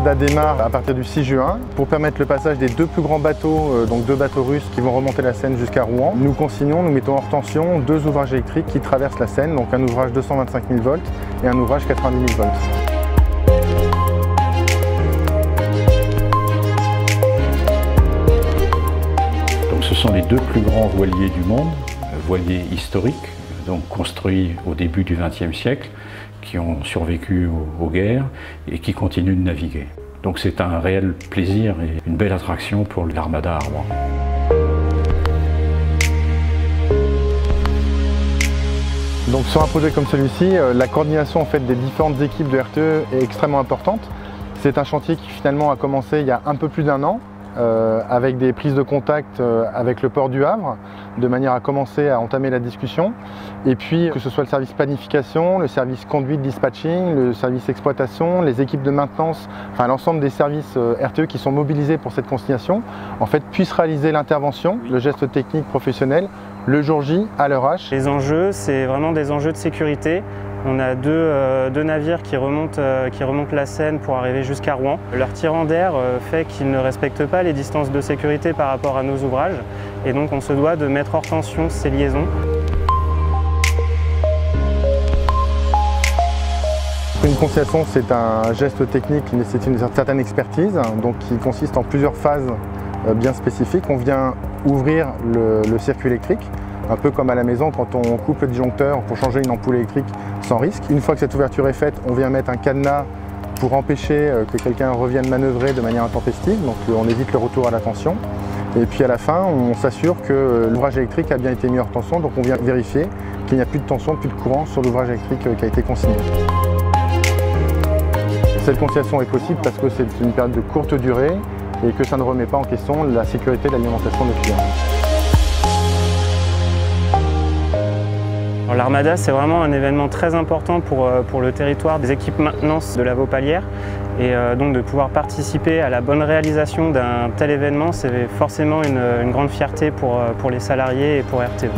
l'armada démarre à partir du 6 juin pour permettre le passage des deux plus grands bateaux, donc deux bateaux russes qui vont remonter la Seine jusqu'à Rouen. Nous consignons, nous mettons hors tension deux ouvrages électriques qui traversent la Seine, donc un ouvrage 225 000 volts et un ouvrage 90 000 volts. Ce sont les deux plus grands voiliers du monde, voiliers historiques, donc construits au début du XXe siècle, qui ont survécu aux guerres et qui continuent de naviguer. Donc c'est un réel plaisir et une belle attraction pour l'armada à Rouen. Donc sur un projet comme celui-ci, la coordination en fait, des différentes équipes de RTE est extrêmement importante. C'est un chantier qui finalement a commencé il y a un peu plus d'un an, avec des prises de contact avec le port du Havre, de manière à commencer à entamer la discussion. Et puis que ce soit le service planification, le service conduite dispatching, le service exploitation, les équipes de maintenance, enfin l'ensemble des services RTE qui sont mobilisés pour cette consignation, en fait puissent réaliser l'intervention, le geste technique professionnel, le jour J à l'heure H. Les enjeux, c'est vraiment des enjeux de sécurité. On a deux navires qui remontent la Seine pour arriver jusqu'à Rouen. Leur tirant d'air fait qu'ils ne respectent pas les distances de sécurité par rapport à nos ouvrages. Et donc on se doit de mettre hors tension ces liaisons. Une conciliation, c'est un geste technique qui nécessite une certaine expertise, donc qui consiste en plusieurs phases bien spécifiques. On vient ouvrir le circuit électrique, un peu comme à la maison quand on coupe le disjoncteur pour changer une ampoule électrique sans risque. Une fois que cette ouverture est faite, on vient mettre un cadenas pour empêcher que quelqu'un revienne manœuvrer de manière intempestive, donc on évite le retour à la tension. Et puis à la fin, on s'assure que l'ouvrage électrique a bien été mis hors tension, donc on vient vérifier qu'il n'y a plus de tension, plus de courant sur l'ouvrage électrique qui a été consigné. Cette conciliation est possible parce que c'est une période de courte durée et que ça ne remet pas en question la sécurité de l'alimentation des clients. L'armada, c'est vraiment un événement très important pour le territoire des équipes maintenance de la Vaupalière. Et donc de pouvoir participer à la bonne réalisation d'un tel événement, c'est forcément une grande fierté pour les salariés et pour RTE.